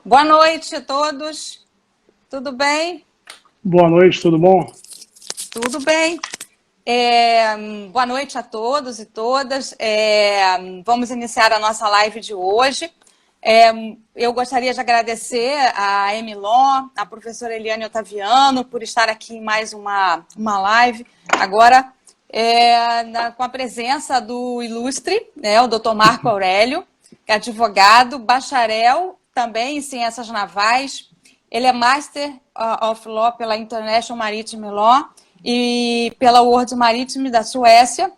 Boa noite a todos. Tudo bem? Boa noite, tudo bom? Tudo bem. Boa noite a todos e todas. Vamos iniciar a nossa live de hoje. Eu gostaria de agradecer a Emilon, a professora Eliane Otaviano, por estar aqui em mais uma live. Agora, com a presença do ilustre, né, o Dr. Marco Aurélio, que é advogado, bacharel também em Ciências Navais. Ele é Master of Law pela International Maritime Law e pela World Maritime da Suécia.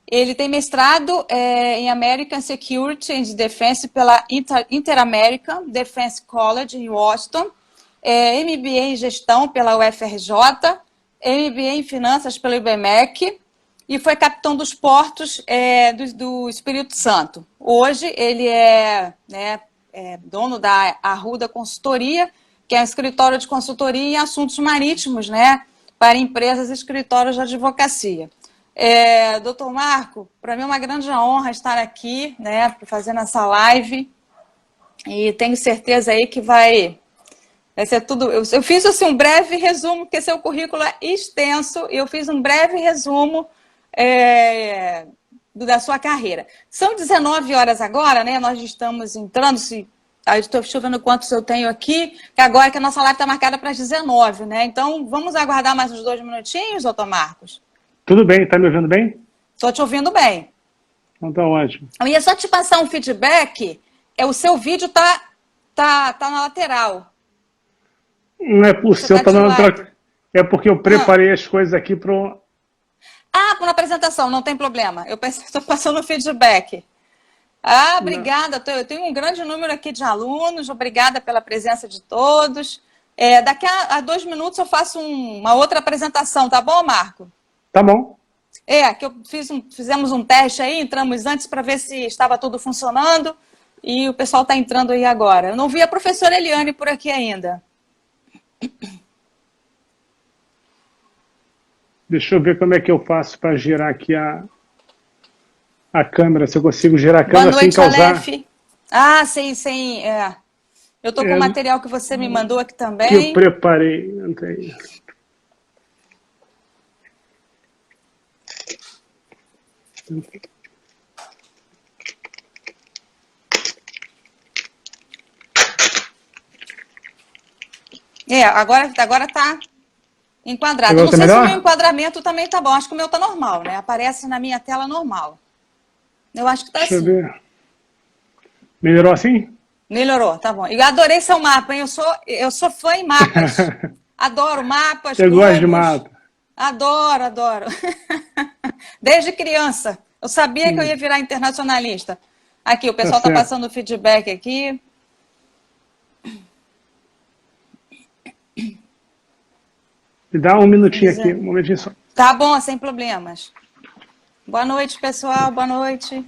Ele tem mestrado em American Security and Defense pela Inter-American Defense College em Washington, MBA em Gestão pela UFRJ, MBA em Finanças pelo IBMEC e foi capitão dos portos do Espírito Santo. Hoje ele é dono da Arruda Consultoria, que é um escritório de consultoria em assuntos marítimos, né, para empresas e escritórios de advocacia. Doutor Marco, para mim é uma grande honra estar aqui, né, fazendo essa live, e tenho certeza aí que vai ser tudo... Eu fiz assim, um breve resumo, porque seu currículo é extenso, eu fiz um breve resumo da sua carreira. São 19 horas agora, né, nós estamos entrando, estou vendo quantos eu tenho aqui, que agora que a nossa live está marcada para as 19, né? Então, vamos aguardar mais uns 2 minutinhos, doutor Marcos? Tudo bem, tá me ouvindo bem? Estou te ouvindo bem. Então tá ótimo. Eu ia só te passar um feedback, o seu vídeo tá na lateral. Não é possível, tá na lateral. É porque eu preparei as coisas aqui para... para uma apresentação, não tem problema. Eu estou passando o feedback. Obrigada. Eu tenho um grande número aqui de alunos. Obrigada pela presença de todos. Daqui a 2 minutos eu faço uma outra apresentação, tá bom, Marco? Tá bom. Que fizemos um teste aí, entramos antes para ver se estava tudo funcionando e o pessoal está entrando aí agora. Eu não vi a professora Eliane por aqui ainda. Deixa eu ver como é que eu faço para girar aqui a câmera, se eu consigo girar a câmera sem causar... Sem... Eu estou com o material que você me mandou aqui também. Que eu preparei. Agora está enquadrado. Agora não tá sei melhor? Se o meu enquadramento também está bom. Acho que o meu está normal, né? Aparece na minha tela normal. Eu acho que está assim. Deixa eu ver. Melhorou assim? Melhorou, tá bom. E eu adorei seu mapa, hein? Eu sou fã em mapas. Adoro mapas, Eu gosto de mapa. Adoro. Desde criança. Eu sabia que eu ia virar internacionalista. Aqui, o pessoal está passando feedback aqui. Me dá um minutinho aqui, um momentinho só. Tá bom, sem problemas. Boa noite, pessoal. Boa noite.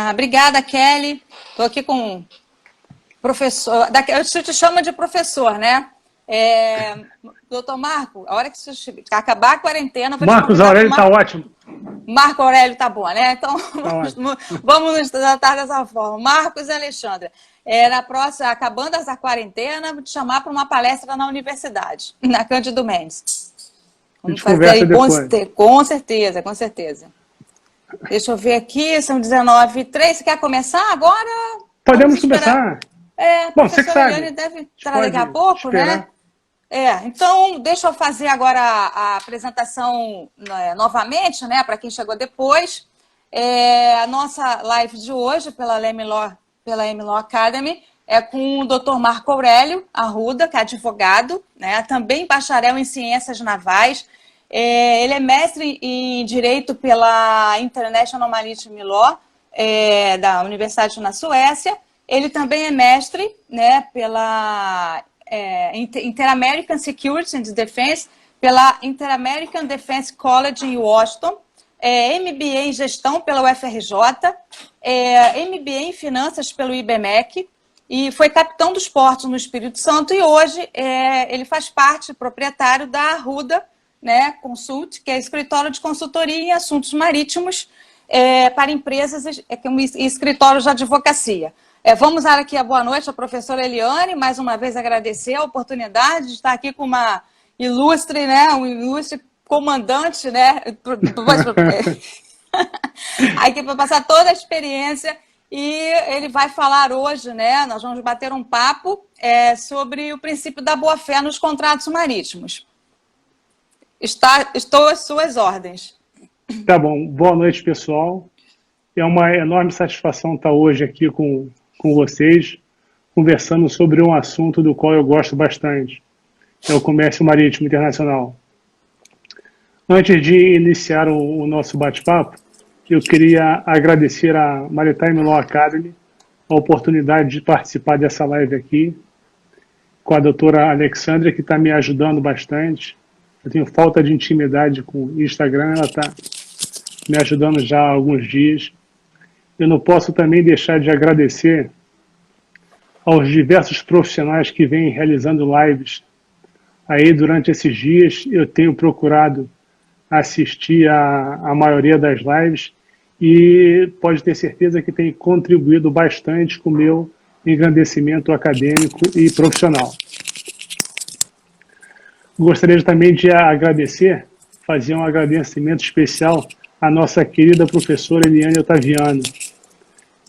Obrigada, Kelly. Estou aqui com o professor. Eu te chamo de professor, né? Doutor Marco, a hora que acabar a quarentena... Marcos Aurélio está ótimo. Marco Aurélio está bom, né? Então, vamos nos tratar dessa forma. Marcos e Alexandra, na próxima, acabando essa quarentena, vou te chamar para uma palestra na universidade, na Cândido Mendes. Vamos fazer aí, com certeza. Deixa eu ver aqui, são 19h03. Você quer começar agora? Podemos começar. Bom, você que sabe. Eliane deve estar daqui a pouco, né? Então, deixa eu fazer agora a apresentação novamente, né, para quem chegou depois. A nossa live de hoje, pela Emilon Academy, é com o Dr. Marco Aurélio Arruda, que é advogado, né, também bacharel em Ciências Navais. Ele é mestre em Direito pela International Maritime Law, da Universidade na Suécia. Ele também é mestre, né, pela Inter-American Security and Defense, pela Inter-American Defense College em Washington, MBA em Gestão pela UFRJ, MBA em Finanças pelo IBMEC, e foi capitão dos portos no Espírito Santo, e hoje ele faz parte, proprietário da Arruda, né, Consult, que é escritório de consultoria em assuntos marítimos para empresas, que é um escritório de advocacia. Vamos dar aqui a boa noite à professora Eliane, mais uma vez agradecer a oportunidade de estar aqui com uma ilustre, né, um ilustre comandante, né, aqui para passar toda a experiência. E ele vai falar hoje, né, nós vamos bater um papo sobre o princípio da boa-fé nos contratos marítimos. Estou às suas ordens. Tá bom. Boa noite, pessoal. É uma enorme satisfação estar hoje aqui com vocês, conversando sobre um assunto do qual eu gosto bastante, que é o comércio marítimo internacional. Antes de iniciar o nosso bate-papo, eu queria agradecer à Maritime Law Academy a oportunidade de participar dessa live aqui, com a doutora Alexandra, que está me ajudando bastante. Eu tenho falta de intimidade com o Instagram, ela está me ajudando já há alguns dias. Eu não posso também deixar de agradecer aos diversos profissionais que vêm realizando lives aí durante esses dias. Eu tenho procurado assistir a maioria das lives e pode ter certeza que tem contribuído bastante com o meu engrandecimento acadêmico e profissional. Gostaria também de agradecer, fazer um agradecimento especial à nossa querida professora Eliane Ottaviano.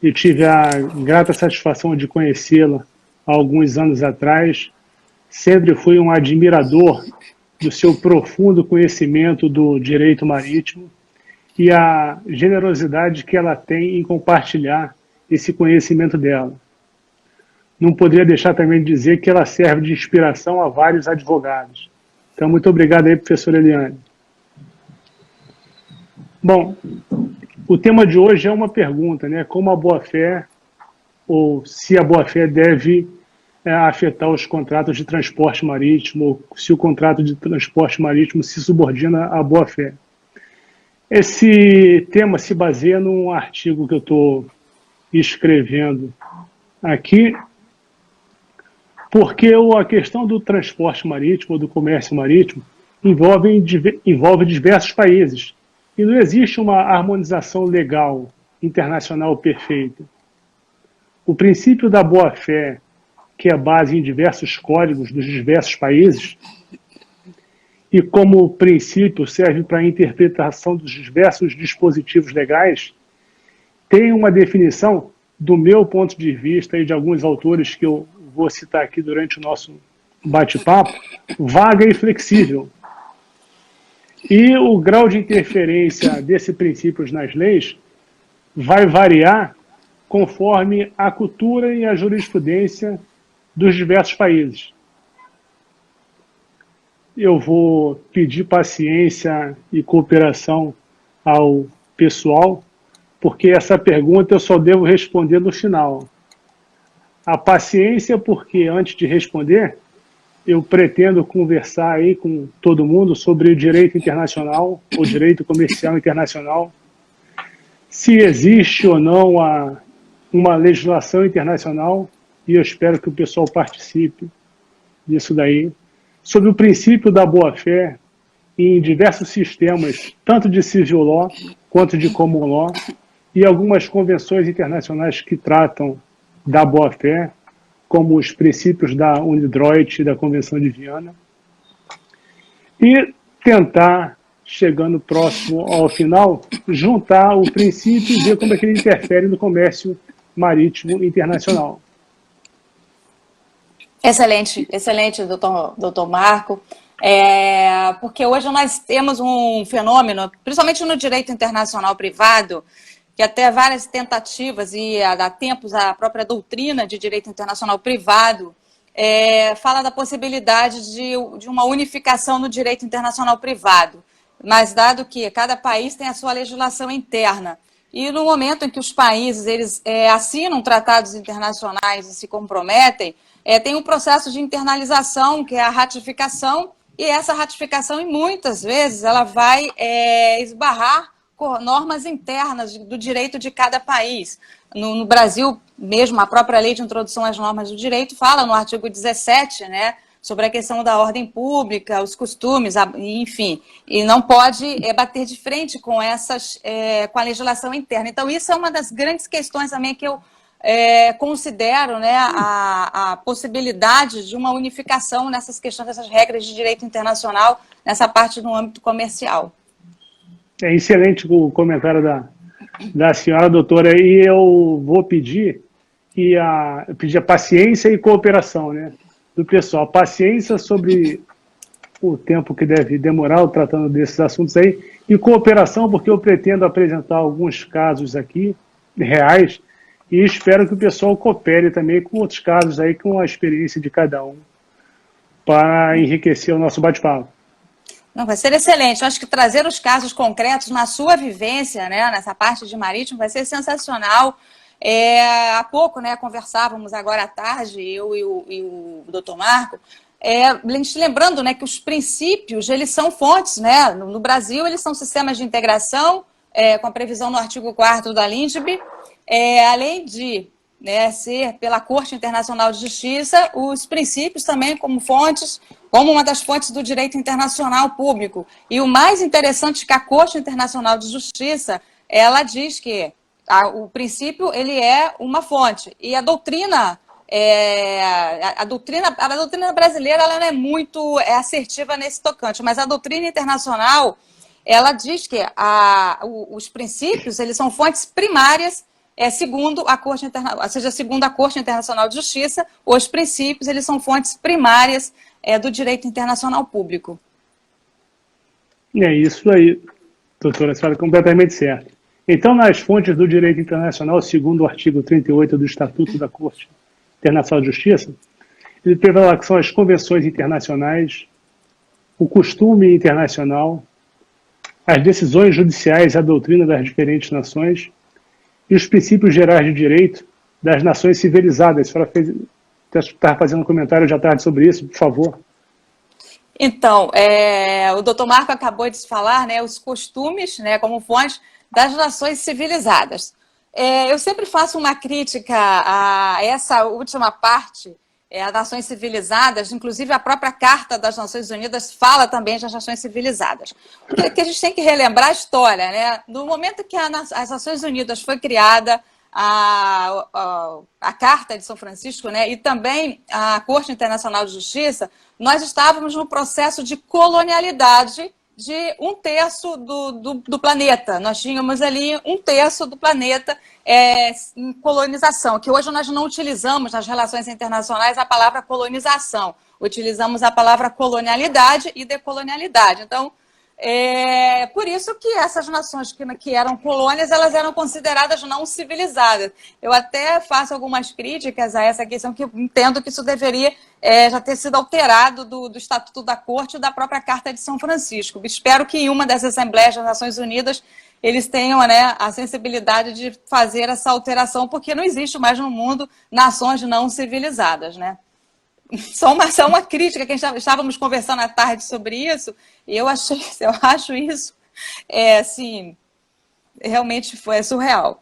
Eu tive a grata satisfação de conhecê-la há alguns anos atrás. Sempre fui um admirador do seu profundo conhecimento do direito marítimo e a generosidade que ela tem em compartilhar esse conhecimento dela. Não poderia deixar também de dizer que ela serve de inspiração a vários advogados. Então, muito obrigado aí, professora Eliane. Bom, o tema de hoje é uma pergunta, né? Como a boa-fé, ou se a boa-fé deve afetar os contratos de transporte marítimo, ou se o contrato de transporte marítimo se subordina à boa-fé. Esse tema se baseia num artigo que eu estou escrevendo aqui, porque a questão do transporte marítimo, ou do comércio marítimo, envolve diversos países. E não existe uma harmonização legal internacional perfeita. O princípio da boa-fé, que é base em diversos códigos dos diversos países, e como princípio serve para a interpretação dos diversos dispositivos legais, tem uma definição, do meu ponto de vista e de alguns autores que eu vou citar aqui durante o nosso bate-papo, vaga e flexível. E o grau de interferência desses princípios nas leis vai variar conforme a cultura e a jurisprudência dos diversos países. Eu vou pedir paciência e cooperação ao pessoal, porque essa pergunta eu só devo responder no final. A paciência, porque antes de responder, eu pretendo conversar aí com todo mundo sobre o direito internacional, o direito comercial internacional, se existe ou não uma legislação internacional, e eu espero que o pessoal participe disso daí, sobre o princípio da boa-fé em diversos sistemas, tanto de civil law quanto de common law, e algumas convenções internacionais que tratam da boa-fé, como os princípios da UNIDROIT e da Convenção de Viana, e tentar, chegando próximo ao final, juntar o princípio e ver como é que ele interfere no comércio marítimo internacional. Excelente, excelente, doutor Marco. Porque hoje nós temos um fenômeno, principalmente no direito internacional privado, que até várias tentativas, e há tempos a própria doutrina de direito internacional privado fala da possibilidade de uma unificação no direito internacional privado, mas dado que cada país tem a sua legislação interna, e no momento em que os países eles assinam tratados internacionais e se comprometem, tem um processo de internalização, que é a ratificação, e essa ratificação, muitas vezes, ela vai esbarrar normas internas do direito de cada país. No Brasil, mesmo, a própria lei de introdução às normas do direito fala no artigo 17, né, sobre a questão da ordem pública, os costumes, enfim, e não pode bater de frente com com a legislação interna. Então, isso é uma das grandes questões também que eu considero, né, a possibilidade de uma unificação nessas questões, dessas regras de direito internacional, nessa parte no âmbito comercial. É excelente o comentário da senhora doutora, e eu vou pedir a paciência e cooperação, né, do pessoal. Paciência sobre o tempo que deve demorar tratando desses assuntos aí, e cooperação, porque eu pretendo apresentar alguns casos aqui, reais, e espero que o pessoal coopere também com outros casos aí, com a experiência de cada um, para enriquecer o nosso bate-papo. Não, vai ser excelente. Eu acho que trazer os casos concretos na sua vivência, né, nessa parte de marítimo, vai ser sensacional. Há pouco, né, conversávamos agora à tarde, eu e o doutor Marco, lembrando, né, que os princípios, eles são fontes, né, no Brasil, eles são sistemas de integração, com a previsão no artigo 4º da LINDB, além de, né, ser pela Corte Internacional de Justiça, os princípios também como fontes, como uma das fontes do direito internacional público. E o mais interessante é que a Corte Internacional de Justiça, ela diz que o princípio, ele é uma fonte. E a doutrina brasileira, ela não é muito assertiva nesse tocante, mas a doutrina internacional, ela diz que os princípios, eles são fontes primárias, segundo a Corte Internacional, ou seja, segundo a Corte Internacional de Justiça, os princípios, eles são fontes primárias do direito internacional público. É isso aí, doutora, a senhora completamente certa. Então, nas fontes do direito internacional, segundo o artigo 38 do Estatuto da Corte Internacional de Justiça, ele prevê que são as convenções internacionais, o costume internacional, as decisões judiciais e a doutrina das diferentes nações e os princípios gerais de direito das nações civilizadas. A senhora está fazendo um comentário de tarde sobre isso, por favor. Então, o doutor Marco acabou de falar, né, os costumes, né, como fonte das nações civilizadas. Eu sempre faço uma crítica a essa última parte, as nações civilizadas, inclusive a própria Carta das Nações Unidas fala também das nações civilizadas. Porque a gente tem que relembrar a história, né? No momento que as Nações Unidas foi criada, a Carta de São Francisco, né, e também a Corte Internacional de Justiça, nós estávamos no processo de colonialidade de 1/3 do planeta. Nós tínhamos ali 1/3 do planeta em colonização, que hoje nós não utilizamos nas relações internacionais a palavra colonização, utilizamos a palavra colonialidade e decolonialidade. Então, por isso que essas nações que eram colônias, elas eram consideradas não civilizadas. Eu até faço algumas críticas a essa questão, que eu entendo que isso deveria já ter sido alterado do Estatuto da Corte e da própria Carta de São Francisco. Espero que em uma dessas Assembleias das Nações Unidas eles tenham, né, a sensibilidade de fazer essa alteração, porque não existe mais no mundo nações não civilizadas, né? Só uma crítica, que estávamos conversando à tarde sobre isso, e eu acho isso, assim, realmente foi surreal.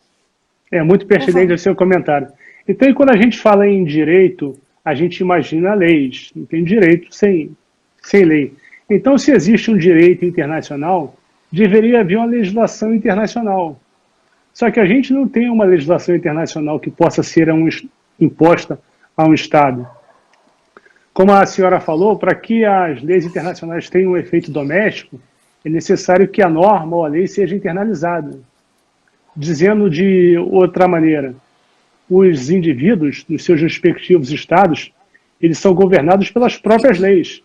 Muito pertinente o seu comentário. Então, e quando a gente fala em direito, a gente imagina leis, não tem direito sem lei. Então, se existe um direito internacional, deveria haver uma legislação internacional. Só que a gente não tem uma legislação internacional que possa ser imposta a um Estado. Como a senhora falou, para que as leis internacionais tenham um efeito doméstico, é necessário que a norma ou a lei seja internalizada. Dizendo de outra maneira, os indivíduos, nos seus respectivos estados, eles são governados pelas próprias leis.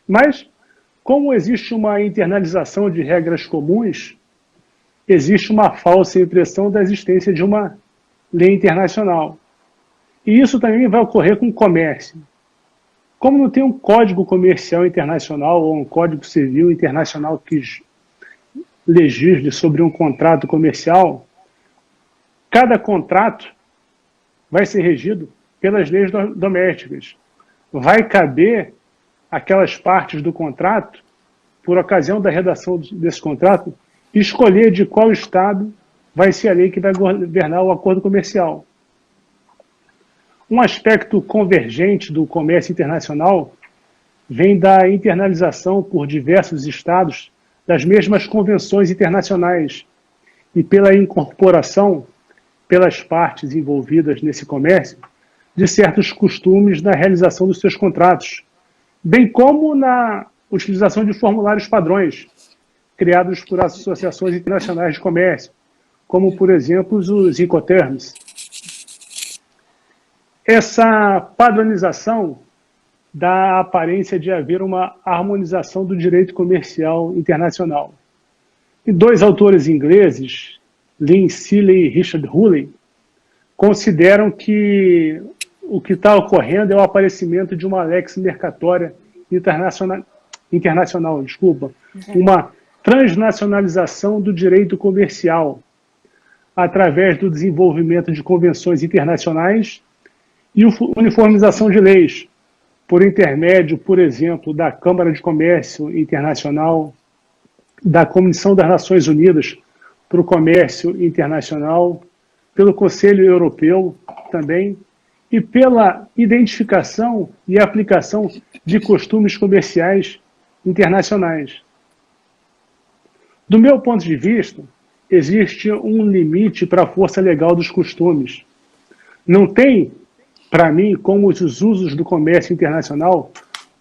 Mas, como existe uma internalização de regras comuns, existe uma falsa impressão da existência de uma lei internacional. E isso também vai ocorrer com o comércio. Como não tem um código comercial internacional ou um código civil internacional que legisle sobre um contrato comercial, cada contrato vai ser regido pelas leis domésticas. Vai caber aquelas partes do contrato, por ocasião da redação desse contrato, escolher de qual Estado vai ser a lei que vai governar o acordo comercial. Um aspecto convergente do comércio internacional vem da internalização por diversos Estados das mesmas convenções internacionais e pela incorporação, pelas partes envolvidas nesse comércio, de certos costumes na realização dos seus contratos, bem como na utilização de formulários padrões, criados por associações internacionais de comércio, como, por exemplo, os Incoterms. Essa padronização dá a aparência de haver uma harmonização do direito comercial internacional. E dois autores ingleses, Lynn Seeley e Richard Hawley, consideram que o que está ocorrendo é o aparecimento de uma lex mercatória internacional, uma transnacionalização do direito comercial, através do desenvolvimento de convenções internacionais e uniformização de leis, por intermédio, por exemplo, da Câmara de Comércio Internacional, da Comissão das Nações Unidas para o Comércio Internacional, pelo Conselho Europeu também, e pela identificação e aplicação de costumes comerciais internacionais. Do meu ponto de vista, existe um limite para a força legal dos costumes. Não tem, para mim, como os usos do comércio internacional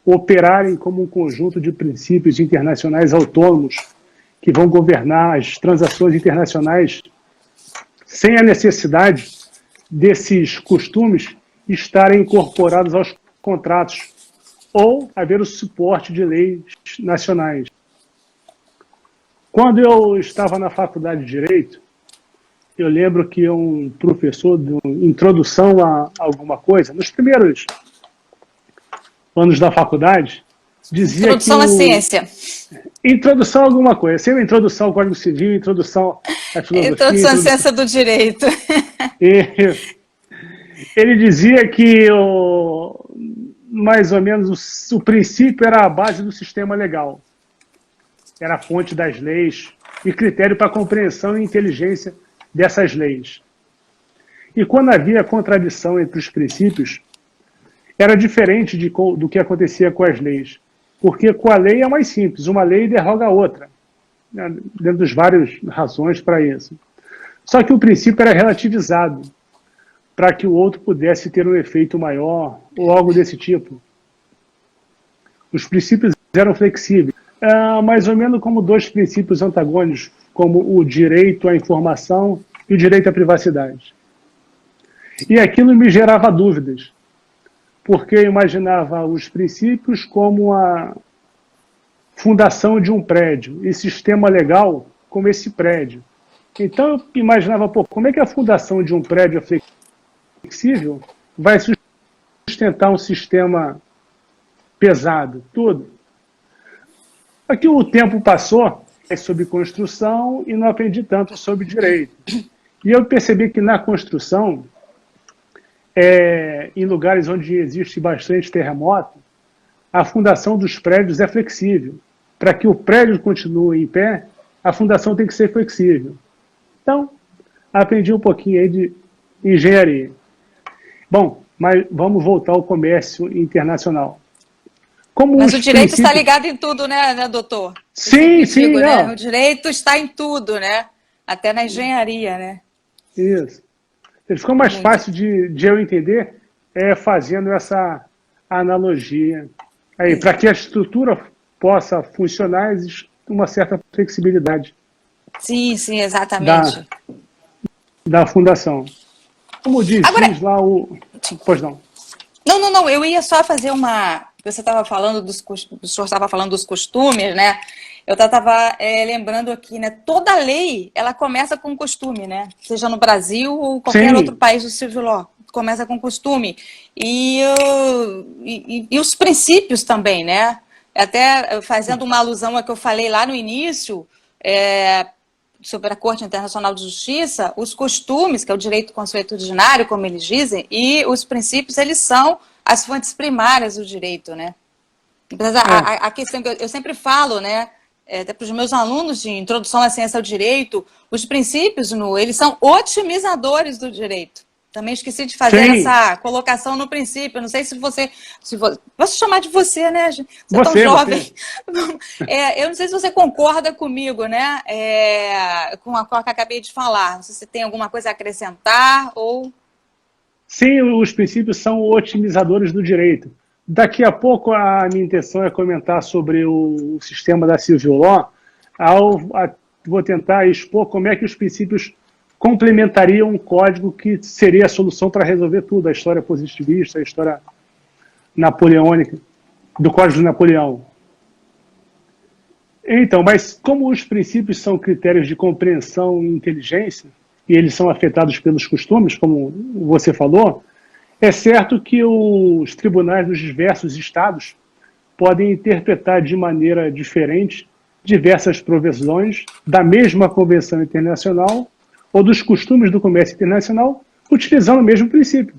operarem como um conjunto de princípios internacionais autônomos que vão governar as transações internacionais sem a necessidade desses costumes estarem incorporados aos contratos ou haver o suporte de leis nacionais. Quando eu estava na faculdade de Direito, eu lembro que um professor de introdução a alguma coisa, nos primeiros anos da faculdade, dizia introdução à ciência. Introdução a alguma coisa. Sempre introdução ao Código Civil, introdução à filosofia. Introdução à ciência do direito. Ele dizia que mais ou menos o princípio era a base do sistema legal. Era a fonte das leis e critério para a compreensão e inteligência dessas leis. E quando havia contradição entre os princípios, era diferente do que acontecia com as leis. Porque com a lei é mais simples, uma lei derroga a outra, né, dentro das várias razões para isso. Só que o princípio era relativizado, para que o outro pudesse ter um efeito maior, ou algo desse tipo. Os princípios eram flexíveis, mais ou menos como dois princípios antagônicos, como o direito à informação e o direito à privacidade. E aquilo me gerava dúvidas, porque eu imaginava os princípios como a fundação de um prédio e sistema legal como esse prédio. Então eu imaginava, como é que a fundação de um prédio é flexível vai sustentar um sistema pesado? Tudo. Aqui o tempo passou sobre construção e não aprendi tanto sobre direito. E eu percebi que na construção, em lugares onde existe bastante terremoto, a fundação dos prédios é flexível. Para que o prédio continue em pé, a fundação tem que ser flexível. Então, aprendi um pouquinho aí de engenharia. Bom, mas vamos voltar ao comércio internacional. Mas o direito está ligado em tudo, né, doutor? Sim, sim. Né? O direito está em tudo, né? Até na engenharia, né? Isso. Ele ficou mais fácil de eu entender fazendo essa analogia. Aí, para que a estrutura possa funcionar, existe uma certa flexibilidade. Sim, sim, exatamente. Da fundação. Como diz lá o... Pois não. Não, eu ia só fazer uma... Você estava falando o senhor estava falando dos costumes, né? Eu estava lembrando aqui, né? Toda lei, ela começa com costume, né? Seja no Brasil ou qualquer outro país do civil law, começa com costume. E os princípios também, né? Até fazendo uma alusão ao que eu falei lá no início, sobre a Corte Internacional de Justiça, os costumes, que é o direito consuetudinário, como eles dizem, e os princípios, eles são as fontes primárias do direito, né? A questão que eu sempre falo, né? até para os meus alunos de Introdução à Ciência ao Direito, os princípios, eles são otimizadores do direito. Também esqueci de fazer essa colocação no princípio. Não sei se você... Posso chamar de você, né? Você é tão jovem. Eu não sei se você concorda comigo, né? Com a que eu acabei de falar. Não sei se tem alguma coisa a acrescentar ou... Sim, os princípios são otimizadores do direito. Daqui a pouco a minha intenção é comentar sobre o sistema da Civil Law. Vou tentar expor como é que os princípios complementaria um código que seria a solução para resolver tudo, a história positivista, a história napoleônica, do Código de Napoleão. Então, mas como os princípios são critérios de compreensão e inteligência, e eles são afetados pelos costumes, como você falou, é certo que os tribunais dos diversos estados podem interpretar de maneira diferente diversas provisões da mesma Convenção Internacional ou dos costumes do comércio internacional, utilizando o mesmo princípio.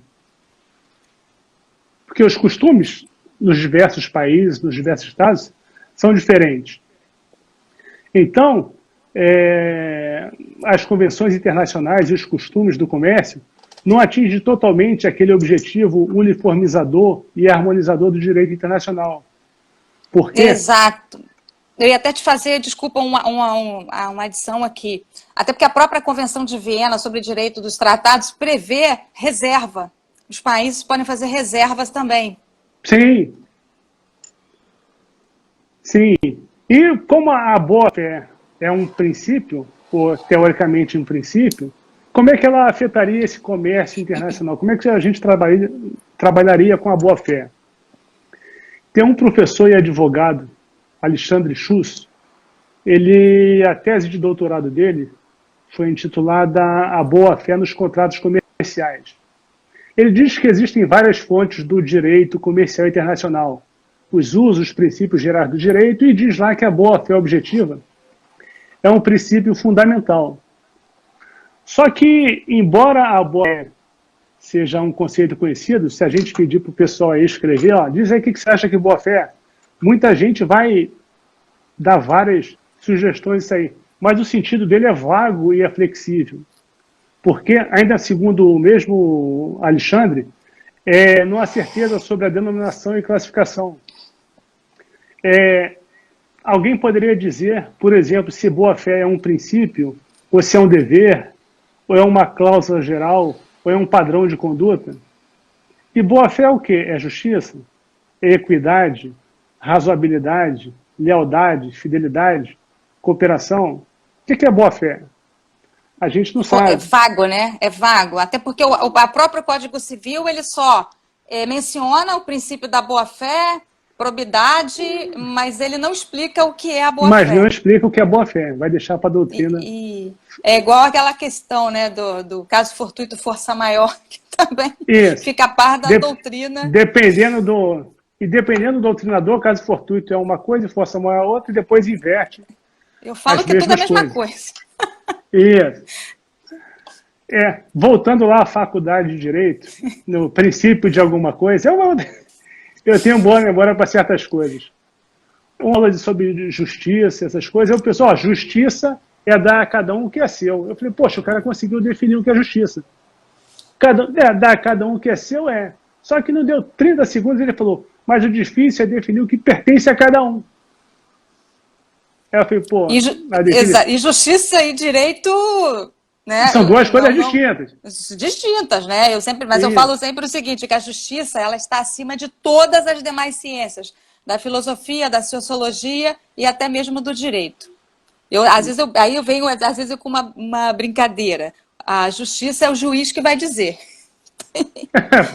Porque os costumes nos diversos países, nos diversos estados, são diferentes. Então, as convenções internacionais e os costumes do comércio não atingem totalmente aquele objetivo uniformizador e harmonizador do direito internacional. Porque... Exato. Eu ia até te fazer, desculpa, uma adição aqui. Até porque a própria Convenção de Viena sobre Direito dos Tratados prevê reserva. Os países podem fazer reservas também. Sim. Sim. E como a boa-fé é um princípio, ou teoricamente um princípio, como é que ela afetaria esse comércio internacional? Como é que a gente trabalharia com a boa-fé? Tem um professor e advogado, Alexandre Schuss, a tese de doutorado dele foi intitulada A Boa-Fé nos Contratos Comerciais. Ele diz que existem várias fontes do direito comercial internacional, os usos, os princípios gerais do direito, e diz lá que a boa-fé objetiva é um princípio fundamental. Só que, embora a boa-fé seja um conceito conhecido, se a gente pedir para o pessoal aí escrever, diz aí o que você acha que boa-fé é. Muita gente vai dar várias sugestões disso aí, mas o sentido dele é vago e é flexível. Porque, ainda segundo o mesmo Alexandre, não há certeza sobre a denominação e classificação. Alguém poderia dizer, por exemplo, se boa-fé é um princípio, ou se é um dever, ou é uma cláusula geral, ou é um padrão de conduta. E boa-fé é o quê? É justiça? É equidade? Razoabilidade, lealdade, fidelidade, cooperação. O que é boa-fé? A gente não sabe. É vago, né? É vago. Até porque o próprio Código Civil ele só menciona o princípio da boa-fé, probidade, mas ele não explica o que é a boa-fé. Mas não explica o que é boa-fé. Vai deixar para a doutrina. É igual aquela questão, né, do caso fortuito força maior, que também fica a par da doutrina. Dependendo do doutrinador, caso fortuito é uma coisa e força maior é outra, e depois inverte. Eu falo que tudo é a mesma coisa. Isso. Voltando lá à faculdade de Direito, no princípio de alguma coisa, eu tenho boa memória para certas coisas. Uma aula sobre justiça, essas coisas, o pessoal, justiça é dar a cada um o que é seu. Eu falei, poxa, o cara conseguiu definir o que é justiça. Dar a cada um o que é seu Só que não deu 30 segundos, ele falou, mas o difícil é definir o que pertence a cada um. Eu falei, pô... E justiça e direito... Né? São duas coisas distintas. Distintas, né? Eu falo sempre o seguinte, que a justiça ela está acima de todas as demais ciências, da filosofia, da sociologia e até mesmo do direito. Aí eu venho, às vezes, com uma brincadeira. A justiça é o juiz que vai dizer.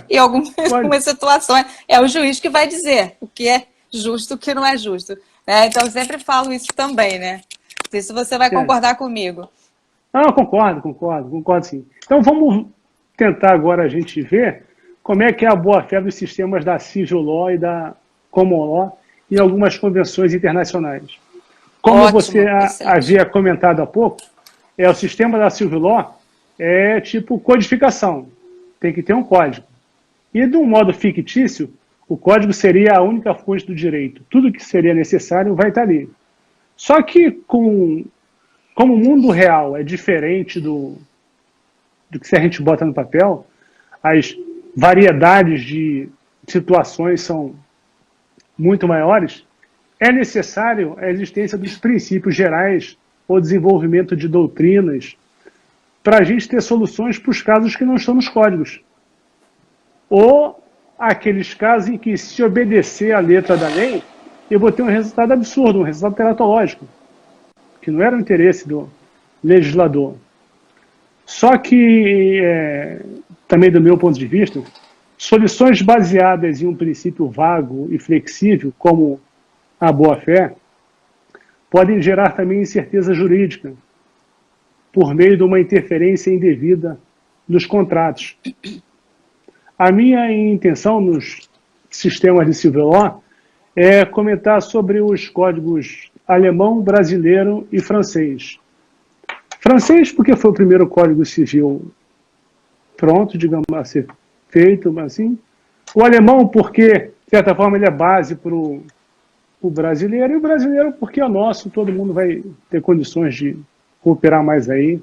Em algumas situações, é o juiz que vai dizer o que é justo e o que não é justo. Né? Então, eu sempre falo isso também, né? Não sei se você vai concordar comigo. Não, concordo sim. Então, vamos tentar agora a gente ver como é que é a boa-fé dos sistemas da Civil Law e da Common Law em algumas convenções internacionais. Como você havia comentado há pouco, o sistema da Civil Law é tipo codificação. Tem que ter um código. E, de um modo fictício, o código seria a única fonte do direito. Tudo que seria necessário vai estar ali. Só que, como o mundo real é diferente do que se a gente bota no papel, as variedades de situações são muito maiores, é necessário a existência dos princípios gerais ou desenvolvimento de doutrinas para a gente ter soluções para os casos que não estão nos códigos. Ou aqueles casos em que, se obedecer à letra da lei, eu vou ter um resultado absurdo, um resultado teratológico, que não era o interesse do legislador. Só que, também do meu ponto de vista, soluções baseadas em um princípio vago e flexível, como a boa-fé, podem gerar também incerteza jurídica, por meio de uma interferência indevida nos contratos. A minha intenção nos sistemas de civil law é comentar sobre os códigos alemão, brasileiro e francês. Francês, porque foi o primeiro código civil pronto, digamos, a ser feito, assim. O alemão, porque, de certa forma, ele é base para o brasileiro, e o brasileiro, porque é nosso, todo mundo vai ter condições de cooperar mais aí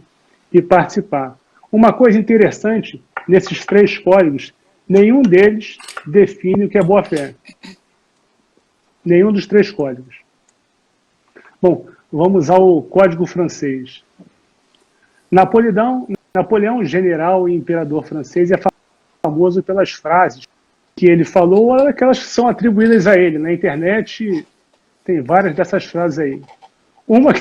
e participar. Uma coisa interessante, nesses 3 códigos, nenhum deles define o que é boa-fé. Nenhum dos 3 códigos. Bom, vamos ao código francês. Napoleão, general e imperador francês, é famoso pelas frases que ele falou, ou aquelas que são atribuídas a ele. Na internet tem várias dessas frases aí. Uma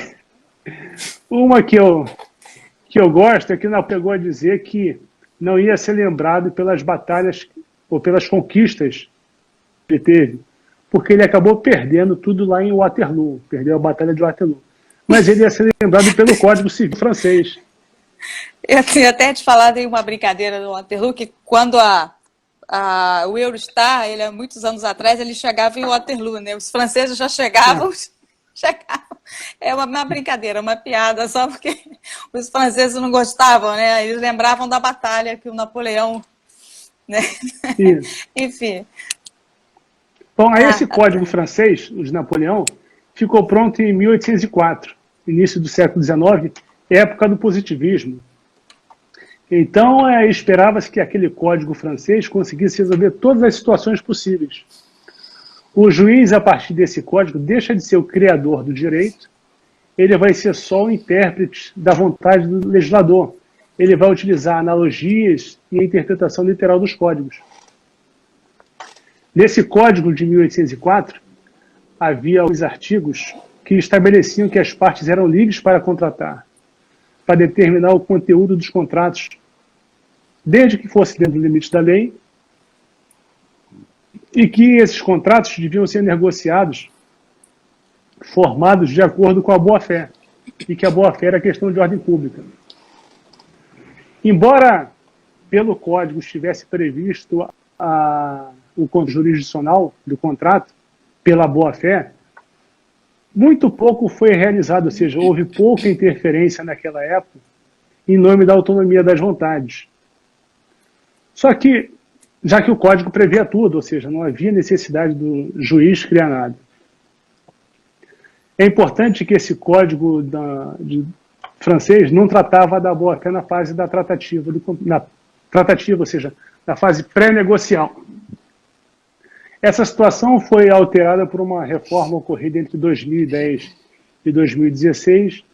que eu gosto é que Napoleão chegou a dizer que não ia ser lembrado pelas batalhas ou pelas conquistas que ele teve, porque ele acabou perdendo tudo lá em Waterloo, perdeu a Batalha de Waterloo. Mas ele ia ser lembrado pelo Código Civil francês. Eu tinha até te falado em uma brincadeira do Waterloo, que quando o Eurostar, ele há muitos anos atrás, ele chegava em Waterloo, né? Os franceses já chegavam. É uma brincadeira, uma piada, só porque os franceses não gostavam, né? Eles lembravam da batalha que o Napoleão, né? Enfim. Bom, aí esse código francês, o de Napoleão, ficou pronto em 1804, início do século XIX, época do positivismo. Então, esperava-se que aquele código francês conseguisse resolver todas as situações possíveis. O juiz, a partir desse código, deixa de ser o criador do direito, ele vai ser só o intérprete da vontade do legislador. Ele vai utilizar analogias e a interpretação literal dos códigos. Nesse código de 1804, havia alguns artigos que estabeleciam que as partes eram livres para contratar, para determinar o conteúdo dos contratos, desde que fosse dentro do limite da lei, e que esses contratos deviam ser negociados, formados de acordo com a boa-fé, e que a boa-fé era questão de ordem pública. Embora, pelo Código, estivesse previsto o controle jurisdicional do contrato, pela boa-fé, muito pouco foi realizado, ou seja, houve pouca interferência naquela época, em nome da autonomia das vontades. Só que, já que o Código previa tudo, ou seja, não havia necessidade do juiz criar nada. É importante que esse Código francês não tratava da boa-fé na fase da tratativa, ou seja, na fase pré-negocial. Essa situação foi alterada por uma reforma ocorrida entre 2010 e 2016.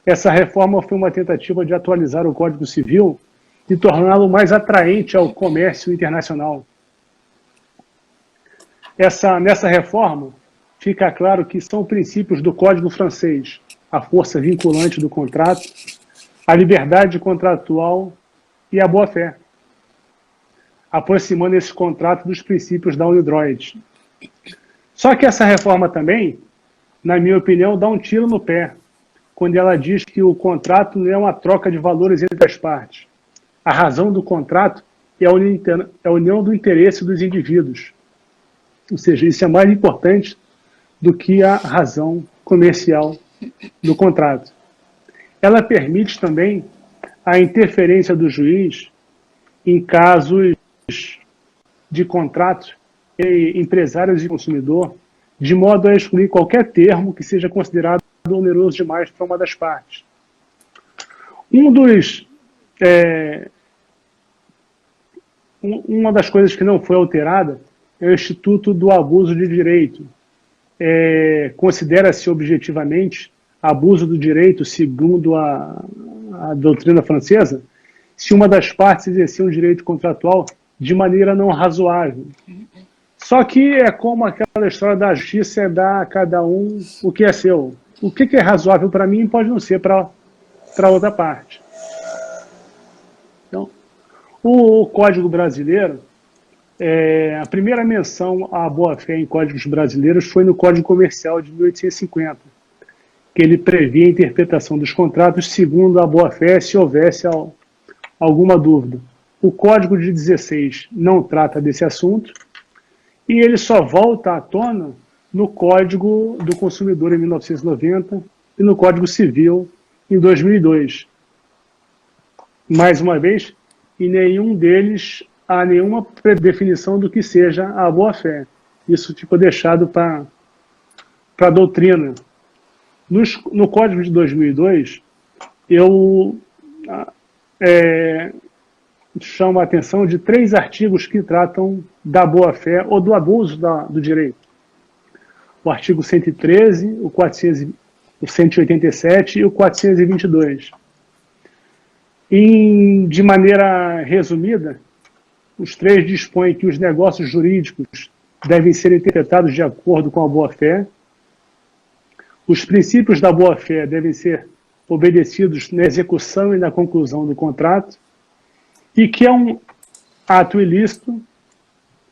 Essa reforma foi uma tentativa de atualizar o Código Civil e torná-lo mais atraente ao comércio internacional. Nessa reforma, fica claro que são princípios do Código francês: a força vinculante do contrato, a liberdade contratual e a boa-fé, aproximando esse contrato dos princípios da Unidroit. Só que essa reforma também, na minha opinião, dá um tiro no pé, quando ela diz que o contrato não é uma troca de valores entre as partes. A razão do contrato é a união do interesse dos indivíduos. Ou seja, isso é mais importante do que a razão comercial do contrato. Ela permite também a interferência do juiz em casos de contratos entre empresários e consumidor, de modo a excluir qualquer termo que seja considerado oneroso demais para uma das partes. Uma das coisas que não foi alterada é o Instituto do Abuso de Direito. Considera-se objetivamente abuso do direito, segundo a doutrina francesa, se uma das partes exercer um direito contratual de maneira não razoável. Só que é como aquela história da justiça, é dar a cada um o que é seu. O que é razoável para mim pode não ser para outra parte. Então, o Código Brasileiro, a primeira menção à boa-fé em códigos brasileiros foi no Código Comercial de 1850, que ele previa a interpretação dos contratos segundo a boa-fé se houvesse alguma dúvida. O Código de 16 não trata desse assunto e ele só volta à tona no Código do Consumidor em 1990 e no Código Civil em 2002. Mais uma vez, em nenhum deles há nenhuma predefinição do que seja a boa-fé. Isso ficou deixado para a doutrina. No Código de 2002, eu chamo a atenção de 3 artigos que tratam da boa-fé ou do abuso do direito. O artigo 113, o 187 e o 422. De maneira resumida, os 3 dispõem que os negócios jurídicos devem ser interpretados de acordo com a boa-fé, os princípios da boa-fé devem ser obedecidos na execução e na conclusão do contrato, e que é um ato ilícito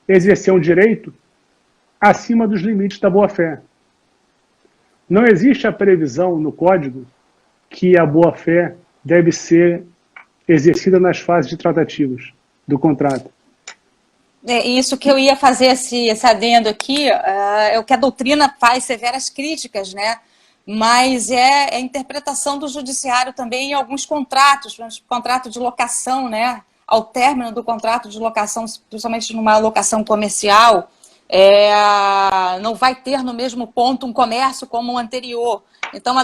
exercer um direito acima dos limites da boa-fé. Não existe a previsão no Código que a boa-fé deve ser exercida nas fases de tratativas do contrato. Isso que eu ia fazer esse adendo aqui, é o que a doutrina faz severas críticas, né? Mas é a interpretação do judiciário também em alguns contratos, contrato de locação, né? Ao término do contrato de locação, principalmente numa locação comercial, não vai ter no mesmo ponto um comércio como o anterior. Então,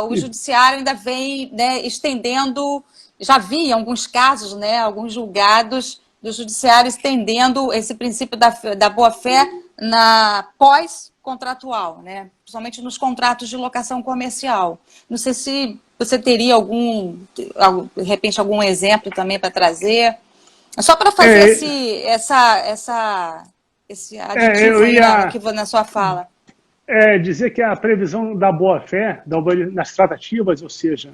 o judiciário ainda vem, né, estendendo, já vi em alguns casos, né, alguns julgados do judiciário estendendo esse princípio da boa-fé na pós-contratual, né, principalmente nos contratos de locação comercial. Não sei se você teria de repente, algum exemplo também para trazer, só para fazer esse aditivo na sua fala. Dizer que a previsão da boa-fé nas tratativas, ou seja,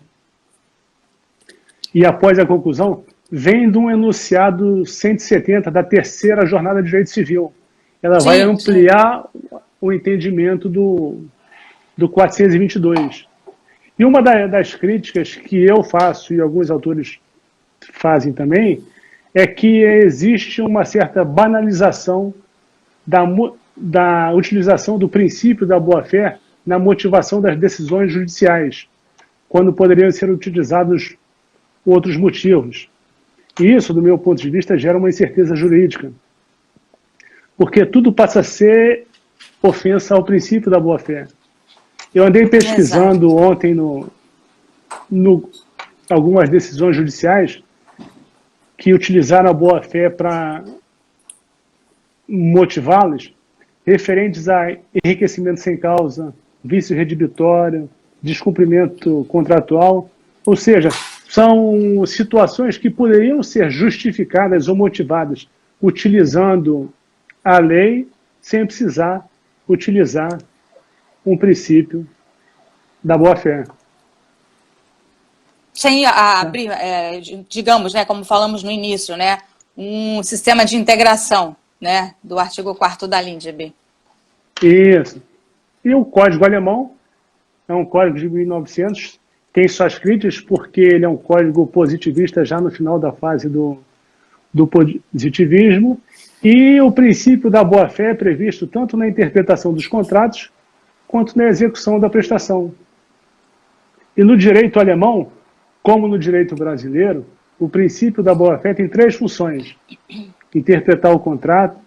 e após a conclusão, vem de um enunciado 170 da terceira jornada de direito civil. Ela vai ampliar o entendimento do 422. E uma das críticas que eu faço, e alguns autores fazem também, é que existe uma certa banalização da utilização do princípio da boa-fé na motivação das decisões judiciais, quando poderiam ser utilizados outros motivos. E isso, do meu ponto de vista, gera uma incerteza jurídica, porque tudo passa a ser ofensa ao princípio da boa-fé. Eu andei pesquisando ontem algumas decisões judiciais que utilizaram a boa-fé para motivá-las, referentes a enriquecimento sem causa, vício redibitório, descumprimento contratual, ou seja, são situações que poderiam ser justificadas ou motivadas utilizando a lei sem precisar utilizar um princípio da boa-fé. Sem abrir, digamos, né, como falamos no início, né, um sistema de integração, né, do artigo 4º da LINDB. Isso. E o Código Alemão é um código de 1900, tem suas críticas porque ele é um código positivista já no final da fase do positivismo, e o princípio da boa-fé é previsto tanto na interpretação dos contratos quanto na execução da prestação. E no direito alemão, como no direito brasileiro, o princípio da boa-fé tem 3 funções: interpretar o contrato,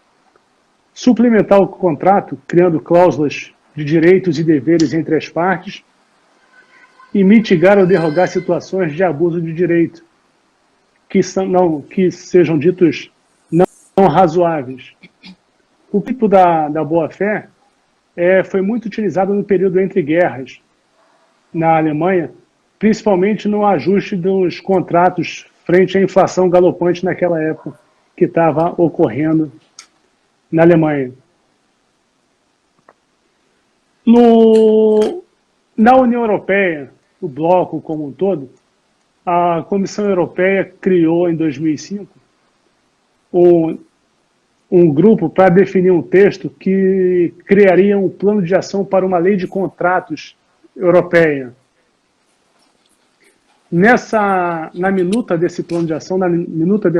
suplementar o contrato, criando cláusulas de direitos e deveres entre as partes, e mitigar ou derrogar situações de abuso de direito que sejam ditos não razoáveis. O princípio da boa-fé foi muito utilizado no período entre guerras na Alemanha, principalmente no ajuste dos contratos frente à inflação galopante naquela época que estava ocorrendo na Alemanha. Na União Europeia, o bloco como um todo, a Comissão Europeia criou em 2005 um grupo para definir um texto que criaria um plano de ação para uma lei de contratos europeia. Na minuta desse plano de ação, na minuta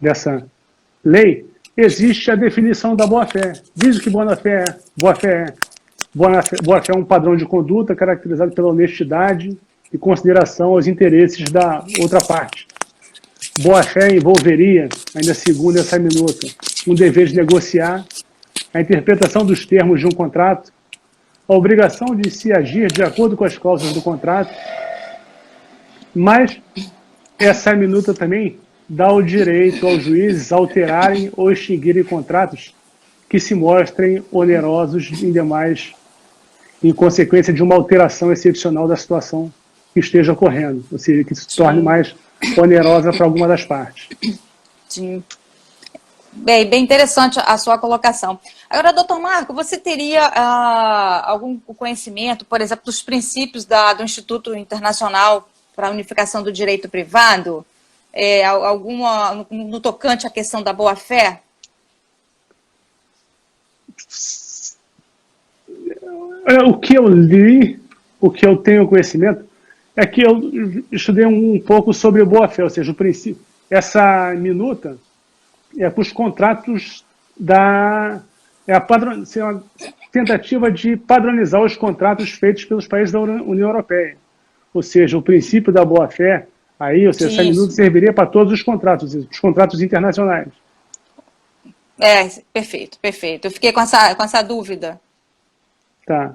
dessa lei, existe a definição da boa-fé. Diz o que boa-fé é. Boa-fé é um padrão de conduta caracterizado pela honestidade e consideração aos interesses da outra parte. Boa-fé envolveria, ainda segundo essa minuta, um dever de negociar, a interpretação dos termos de um contrato, a obrigação de se agir de acordo com as cláusulas do contrato, mas essa minuta também dá o direito aos juízes alterarem ou extinguirem contratos que se mostrem onerosos em consequência de uma alteração excepcional da situação que esteja ocorrendo, ou seja, que se torne mais onerosa para alguma das partes. Sim. Bem interessante a sua colocação. Agora, doutor Marco, você teria algum conhecimento, por exemplo, dos princípios do Instituto Internacional para a Unificação do Direito Privado? Alguma no tocante à questão da boa-fé? O que eu li, o que eu tenho conhecimento, é que eu estudei um pouco sobre boa-fé, ou seja, o princípio. Essa minuta é para os contratos é uma tentativa de padronizar os contratos feitos pelos países da União Europeia. Ou seja, o princípio da boa-fé, essa minuta serviria para todos os contratos internacionais. Perfeito. Eu fiquei com essa dúvida. Tá.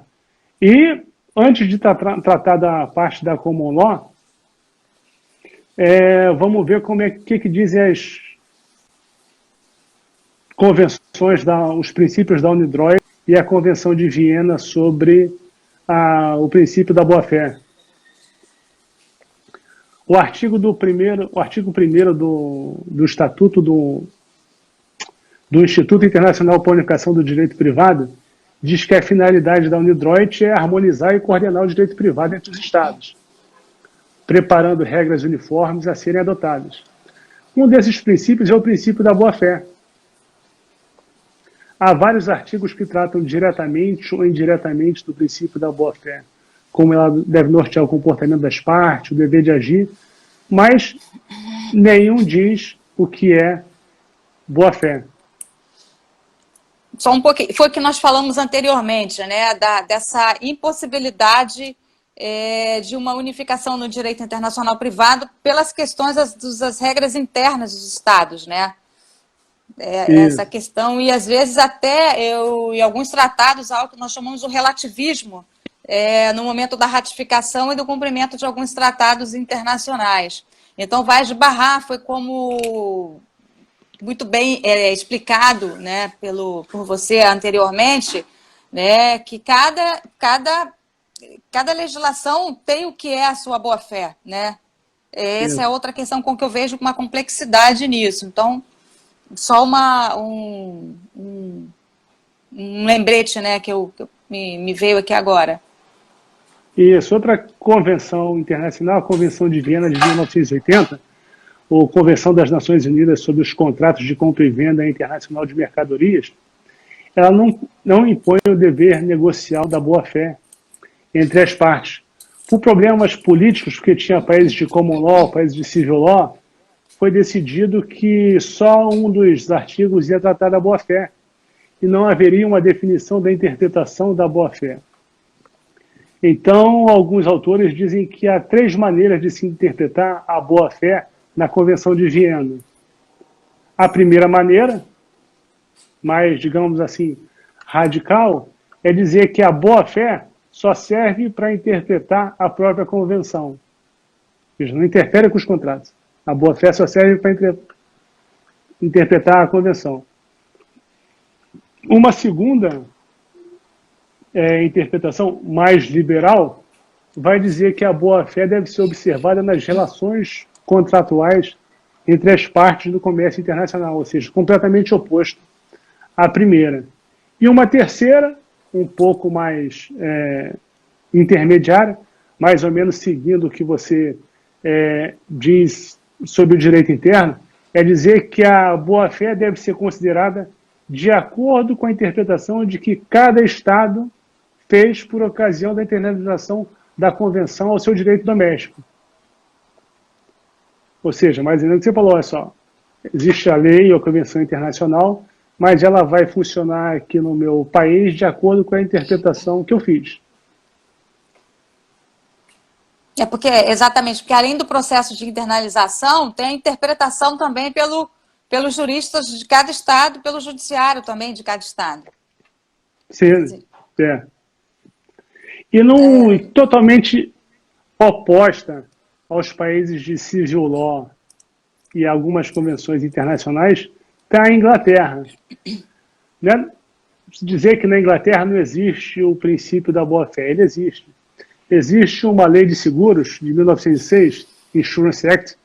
E, antes de tratar da parte da Common Law, vamos ver que dizem as convenções, os princípios da UNIDROIT e a Convenção de Viena sobre o princípio da boa-fé. O artigo 1º do Estatuto do Instituto Internacional para a Unificação do Direito Privado diz que a finalidade da UNIDROIT é harmonizar e coordenar o direito privado entre os Estados, preparando regras uniformes a serem adotadas. Um desses princípios é o princípio da boa-fé. Há vários artigos que tratam diretamente ou indiretamente do princípio da boa-fé, como ela deve nortear o comportamento das partes, o dever de agir, mas nenhum diz o que é boa-fé. Só um pouquinho, foi o que nós falamos anteriormente, né, dessa impossibilidade de uma unificação no direito internacional privado pelas questões das regras internas dos Estados, né? Essa questão, e às vezes até em alguns tratados, algo que nós chamamos de relativismo, no momento da ratificação e do cumprimento de alguns tratados internacionais. Então, vai esbarrar, foi como muito bem explicado, né, por você anteriormente, né, que cada legislação tem o que é a sua boa-fé, né? Essa é outra questão com que eu vejo uma complexidade nisso. Então, só um lembrete, né, que me veio aqui agora. Isso, outra convenção internacional, a Convenção de Viena de 1980, ou Convenção das Nações Unidas sobre os Contratos de Compra e Venda Internacional de Mercadorias, ela não impõe o dever negocial da boa-fé entre as partes. Por problemas políticos, porque tinha países de common law, países de civil law, foi decidido que só um dos artigos ia tratar da boa-fé, e não haveria uma definição da interpretação da boa-fé. Então, alguns autores dizem que há 3 maneiras de se interpretar a boa-fé na Convenção de Viena. A primeira maneira, mais, digamos assim, radical, é dizer que a boa-fé só serve para interpretar a própria convenção. Ou seja, não interfere com os contratos. A boa-fé só serve para interpretar a convenção. Uma segunda interpretação mais liberal vai dizer que a boa-fé deve ser observada nas relações contratuais entre as partes do comércio internacional, ou seja, completamente oposto à primeira. E uma terceira, um pouco mais intermediária, mais ou menos seguindo o que você diz sobre o direito interno, é dizer que a boa-fé deve ser considerada de acordo com a interpretação de que cada Estado fez por ocasião da internalização da Convenção ao seu direito doméstico. Ou seja, mais ou menos o que você falou, olha só, existe a lei ou a Convenção Internacional, mas ela vai funcionar aqui no meu país de acordo com a interpretação que eu fiz. Exatamente, porque além do processo de internalização, tem a interpretação também pelos juristas de cada Estado, pelo judiciário também de cada Estado. Sim, E não totalmente oposta aos países de civil law e algumas convenções internacionais, está a Inglaterra. Né? Dizer que na Inglaterra não existe o princípio da boa-fé, ele existe. Existe uma lei de seguros de 1906, Insurance Act,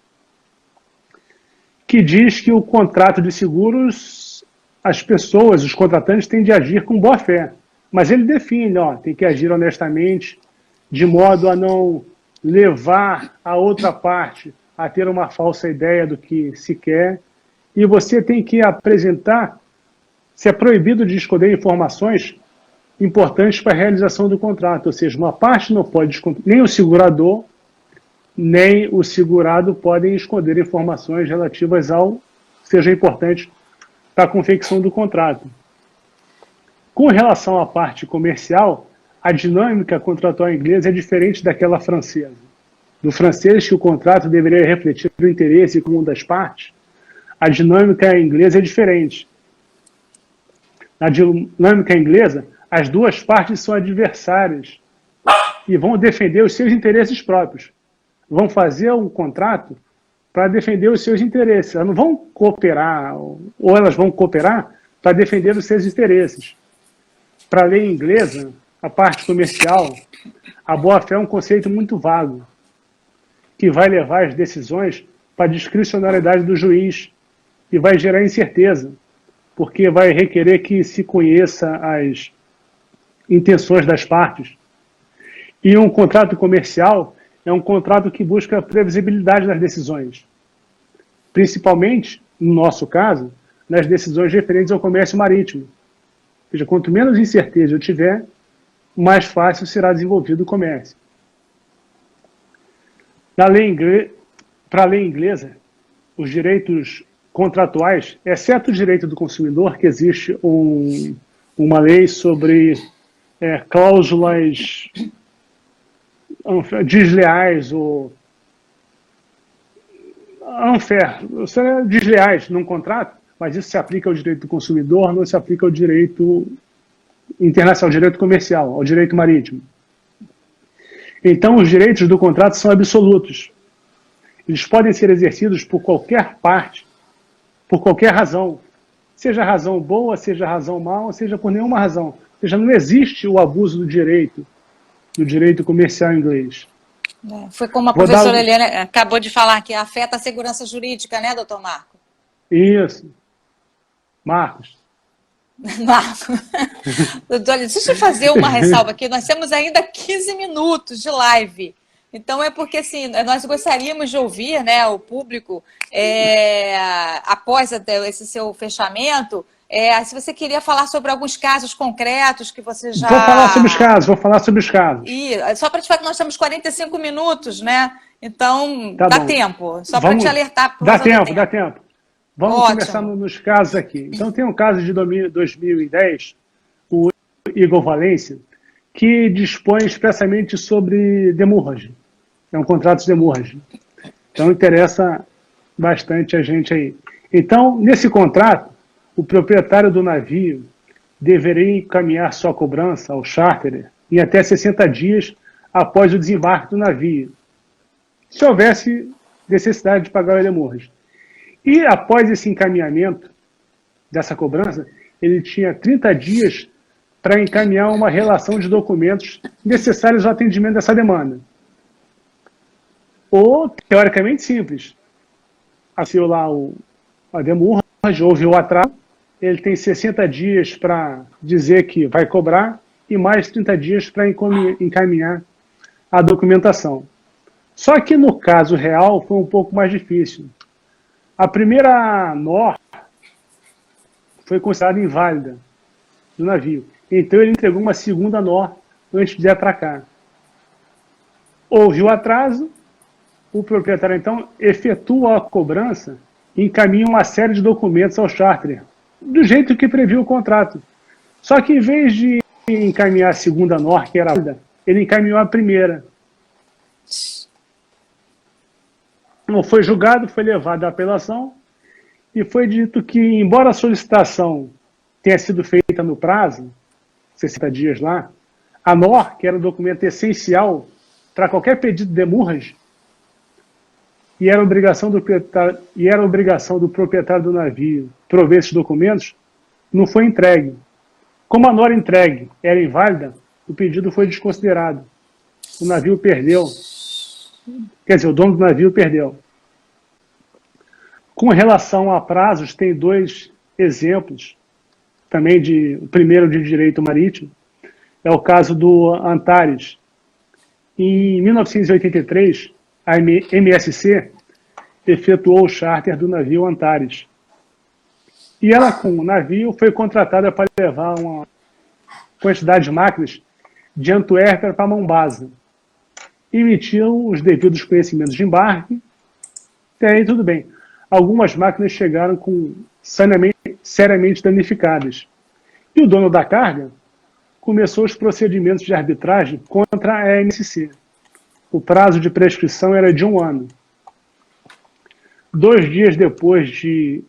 que diz que o contrato de seguros, as pessoas, os contratantes, têm de agir com boa-fé. Mas ele define, tem que agir honestamente, de modo a não levar a outra parte a ter uma falsa ideia do que se quer. E você tem que apresentar, se é proibido de esconder informações importantes para a realização do contrato. Ou seja, uma parte não pode esconder, nem o segurador, nem o segurado podem esconder informações relativas ao que seja importante para a confecção do contrato. Com relação à parte comercial, a dinâmica contratual inglesa é diferente daquela francesa. No francês, que o contrato deveria refletir o interesse comum das partes, a dinâmica inglesa é diferente. Na dinâmica inglesa, as duas partes são adversárias e vão defender os seus interesses próprios. Vão fazer um contrato para defender os seus interesses. Elas não vão cooperar, ou elas vão cooperar para defender os seus interesses. Para a lei inglesa, a parte comercial, a boa-fé é um conceito muito vago, que vai levar as decisões para a discricionariedade do juiz e vai gerar incerteza, porque vai requerer que se conheça as intenções das partes. E um contrato comercial é um contrato que busca a previsibilidade das decisões, principalmente, no nosso caso, nas decisões referentes ao comércio marítimo. Ou seja, quanto menos incerteza eu tiver, mais fácil será desenvolvido o comércio. Para a lei inglesa, os direitos contratuais, exceto o direito do consumidor, que existe uma lei sobre cláusulas desleais ou unfair, desleais num contrato, mas isso se aplica ao direito do consumidor, não se aplica ao direito internacional, ao direito comercial, ao direito marítimo. Então, os direitos do contrato são absolutos. Eles podem ser exercidos por qualquer parte, por qualquer razão. Seja razão boa, seja razão má, seja por nenhuma razão. Ou seja, não existe o abuso do direito comercial inglês. Foi como a professora Eliane acabou de falar, que afeta a segurança jurídica, né, doutor Marco? Isso. Marcos. Marco. Doutor, deixa eu fazer uma ressalva aqui. Nós temos ainda 15 minutos de live. Então, é porque assim, nós gostaríamos de ouvir, né, o público, após esse seu fechamento, se você queria falar sobre alguns casos concretos que você já... Vou falar sobre os casos. E só para te falar que nós temos 45 minutos, né? Então, dá tempo. Só para te alertar. Dá tempo. Vamos começar nos casos aqui. Então, tem um caso de 2010, o Igor Valência, que dispõe expressamente sobre demurragem. É um contrato de demurragem. Então, interessa bastante a gente aí. Então, nesse contrato, o proprietário do navio deveria encaminhar sua cobrança ao charterer, em até 60 dias após o desembarque do navio, se houvesse necessidade de pagar o demurras. E após esse encaminhamento dessa cobrança, ele tinha 30 dias para encaminhar uma relação de documentos necessários ao atendimento dessa demanda. Ou, teoricamente simples, assinou lá a demurra, houve o atraso, ele tem 60 dias para dizer que vai cobrar e mais 30 dias para encaminhar a documentação. Só que no caso real foi um pouco mais difícil. A primeira NOR foi considerada inválida do navio. Então ele entregou uma segunda NOR antes de atracar. Houve o atraso, o proprietário então efetua a cobrança e encaminha uma série de documentos ao charter, do jeito que previu o contrato. Só que em vez de encaminhar a segunda NOR, que era válida, ele encaminhou a primeira. Não foi julgado, foi levado à apelação e foi dito que, embora a solicitação tenha sido feita no prazo, 60 dias lá, a NOR, que era um documento essencial para qualquer pedido de demurras, e era obrigação do proprietário do navio prover esses documentos, não foi entregue. Como a NOR entregue era inválida, o pedido foi desconsiderado. O navio perdeu. Quer dizer, o dono do navio perdeu. Com relação a prazos, tem dois exemplos, também o primeiro de direito marítimo, é o caso do Antares. Em 1983, a MSC efetuou o charter do navio Antares. E ela, com o navio, foi contratada para levar uma quantidade de máquinas de Antuérpia para Mombasa. Emitiam os devidos conhecimentos de embarque, e aí tudo bem. Algumas máquinas chegaram seriamente danificadas. E o dono da carga começou os procedimentos de arbitragem contra a MSC. O prazo de prescrição era de 1 ano. 2 dias depois de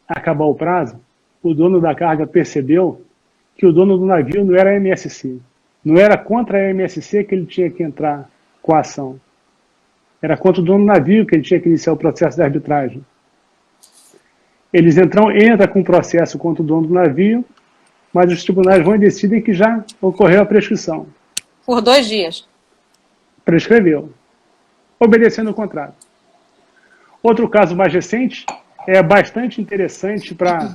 acabar o prazo, o dono da carga percebeu que o dono do navio não era a MSC. Não era contra a MSC que ele tinha que entrar com a ação. Era contra o dono do navio que ele tinha que iniciar o processo de arbitragem. Eles entram com o processo contra o dono do navio, mas os tribunais vão e decidem que já ocorreu a prescrição. Por 2 dias. Prescreveu, obedecendo o contrato. Outro caso mais recente é bastante interessante para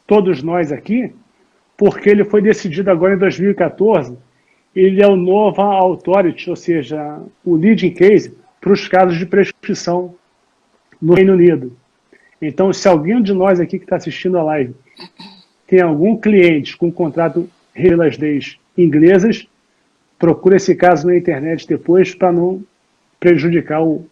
todos nós aqui, porque ele foi decidido agora em 2014. Ele é o Nova Authority, ou seja, o leading case para os casos de prescrição no Reino Unido. Então, se alguém de nós aqui que está assistindo a live tem algum cliente com contrato pelas leis inglesas, procure esse caso na internet depois para não prejudicar o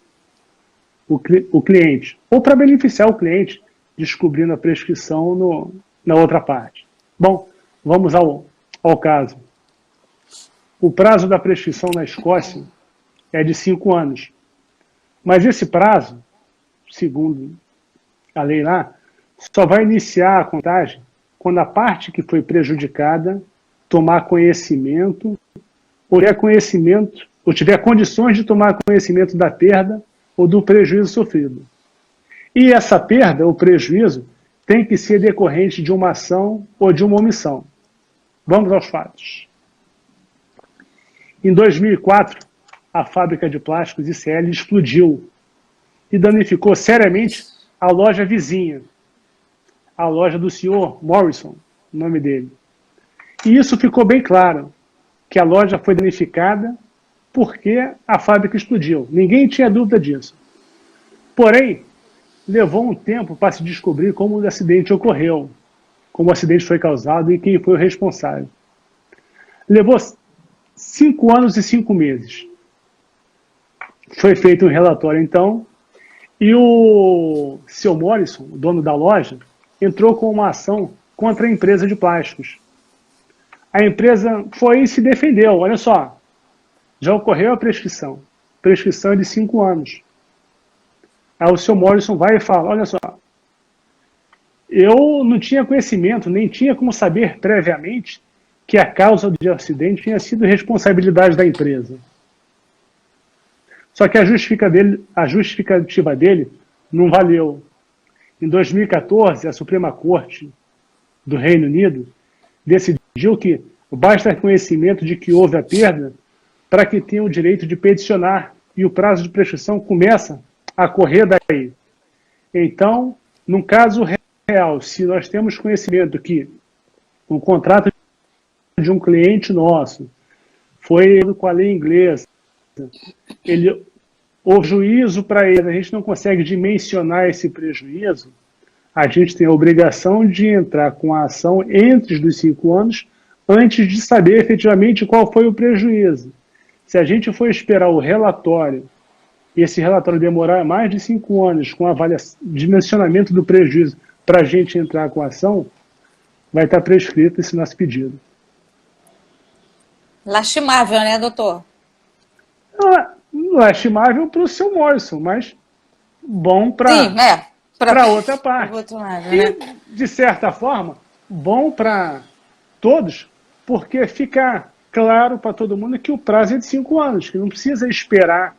cliente. Ou para beneficiar o cliente, descobrindo a prescrição na outra parte. Bom, vamos ao caso. O prazo da prescrição na Escócia é de 5 anos. Mas esse prazo, segundo a lei lá, só vai iniciar a contagem quando a parte que foi prejudicada tomar conhecimento, ou tiver condições de tomar conhecimento da perda ou do prejuízo sofrido. E essa perda ou prejuízo tem que ser decorrente de uma ação ou de uma omissão. Vamos aos fatos. Em 2004, a fábrica de plásticos ICL explodiu e danificou seriamente a loja vizinha, a loja do senhor Morrison, o nome dele. E isso ficou bem claro, que a loja foi danificada porque a fábrica explodiu. Ninguém tinha dúvida disso. Porém, levou um tempo para se descobrir como o acidente ocorreu, como o acidente foi causado e quem foi o responsável. Levou 5 anos e 5 meses. Foi feito um relatório, então, e o seu Morrison, o dono da loja, entrou com uma ação contra a empresa de plásticos. A empresa foi e se defendeu. Olha só, já ocorreu a prescrição. Prescrição é de 5 anos. Aí o seu Morrison vai e fala, olha só, eu não tinha conhecimento, nem tinha como saber previamente que a causa do acidente tinha sido responsabilidade da empresa. Só que a justificativa dele não valeu. Em 2014, a Suprema Corte do Reino Unido decidiu que basta reconhecimento de que houve a perda para que tenha o direito de peticionar, e o prazo de prescrição começa a correr daí. Então, num caso real, se nós temos conhecimento que o contrato de um cliente nosso foi com a lei inglesa, houve juízo para ele, a gente não consegue dimensionar esse prejuízo, a gente tem a obrigação de entrar com a ação entre os 5 anos, antes de saber efetivamente qual foi o prejuízo. Se a gente for esperar o relatório, e esse relatório demorar mais de 5 anos com dimensionamento do prejuízo para a gente entrar com a ação, vai estar prescrito esse nosso pedido. Lastimável, né, doutor? Lastimável para o seu Morrison, mas bom para outra parte. Outro lado, e, né? de certa forma, bom para todos, porque fica claro para todo mundo que o prazo é de 5 anos, que não precisa esperar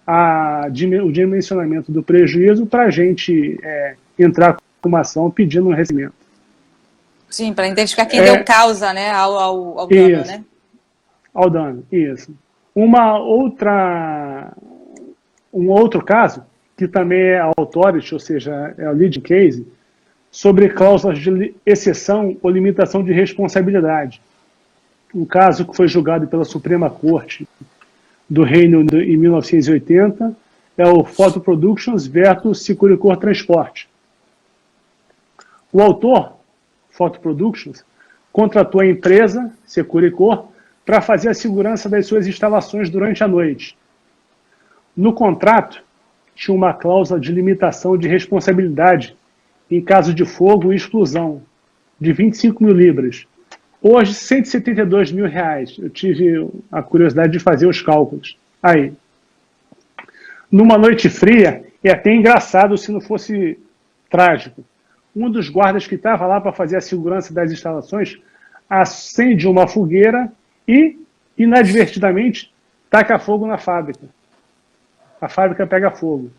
o dimensionamento do prejuízo para a gente entrar com uma ação pedindo um recebimento. Sim, para identificar quem deu causa, né, ao dano, isso, né? Ao dano, isso. Um outro caso, que também é a authority, ou seja, é o leading case, sobre cláusulas de exceção ou limitação de responsabilidade. Um caso que foi julgado pela Suprema Corte do Reino Unido em 1980 é o Photo Productions versus Securicor Transport. O autor, Photo Productions, contratou a empresa, Securicor, para fazer a segurança das suas instalações durante a noite. No contrato, tinha uma cláusula de limitação de responsabilidade em caso de fogo e explosão, de 25 mil libras. Hoje, 172 mil reais. Eu tive a curiosidade de fazer os cálculos. Aí, numa noite fria, é até engraçado se não fosse trágico. Um dos guardas que estava lá para fazer a segurança das instalações acende uma fogueira e, inadvertidamente, taca fogo na fábrica. A fábrica pega fogo.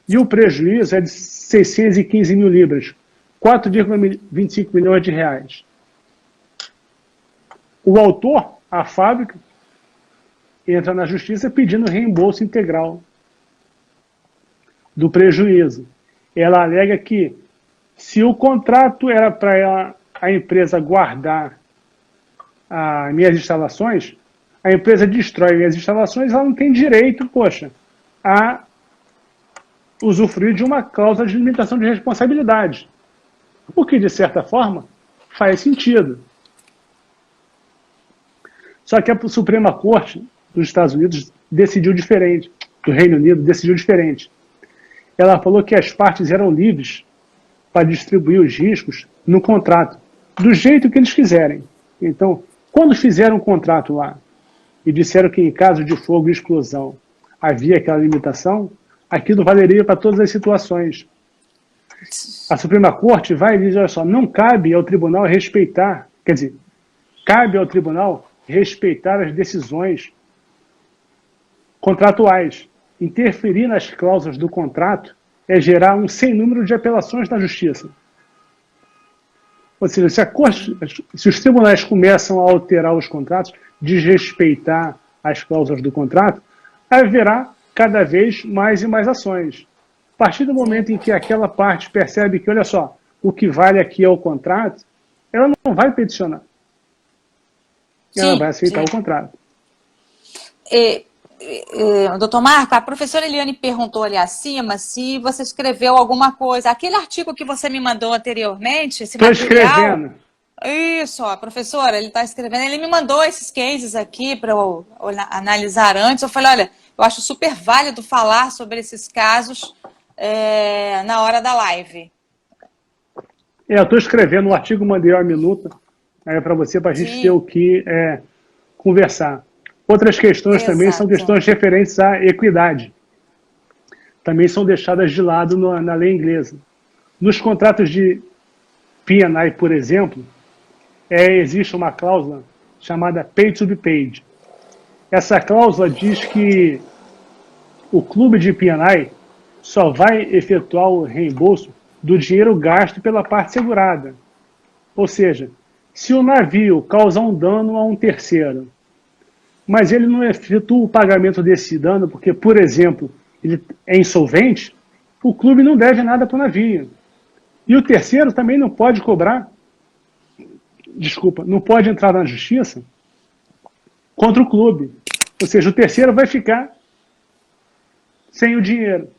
E o prejuízo é de 615 mil libras, 4,25 milhões de reais. O autor, a fábrica, entra na justiça pedindo reembolso integral do prejuízo. Ela alega que, se o contrato era para a empresa guardar as minhas instalações, a empresa destrói minhas instalações, ela não tem direito, a usufruir de uma cláusula de limitação de responsabilidade. O que, de certa forma, faz sentido. Só que a Suprema Corte dos Estados Unidos decidiu diferente, do Reino Unido decidiu diferente. Ela falou que as partes eram livres para distribuir os riscos no contrato, do jeito que eles quiserem. Então, quando fizeram um contrato lá e disseram que em caso de fogo e explosão havia aquela limitação, aquilo valeria para todas as situações. A Suprema Corte vai e diz, olha só, não cabe ao tribunal respeitar, quer dizer, cabe ao tribunal respeitar as decisões contratuais. Interferir nas cláusulas do contrato é gerar um sem número de apelações na justiça. Ou seja, se os tribunais começam a alterar os contratos, desrespeitar as cláusulas do contrato, haverá cada vez mais e mais ações. A partir do momento em que aquela parte percebe que, olha só, o que vale aqui é o contrato, ela não vai peticionar. Ela vai aceitar o contrato. Doutor Marco, a professora Eliane perguntou ali acima se você escreveu alguma coisa. Aquele artigo que você me mandou anteriormente, esse material... Estou escrevendo. Isso, a professora, ele está escrevendo. Ele me mandou esses cases aqui para eu analisar antes. Eu falei, olha, eu acho super válido falar sobre esses casos na hora da live. Eu estou escrevendo um artigo, mandei uma minuta para você, para a gente ter o que conversar. Outras questões também são questões referentes à equidade. Também são deixadas de lado na lei inglesa. Nos contratos de P&I, por exemplo, existe uma cláusula chamada pay to be paid. Essa cláusula diz que o clube de P&I só vai efetuar o reembolso do dinheiro gasto pela parte segurada. Ou seja, se o navio causar um dano a um terceiro, mas ele não efetua o pagamento desse dano porque, por exemplo, ele é insolvente, o clube não deve nada para o navio. E o terceiro também não pode cobrar, não pode entrar na justiça contra o clube. Ou seja, o terceiro vai ficar sem o dinheiro.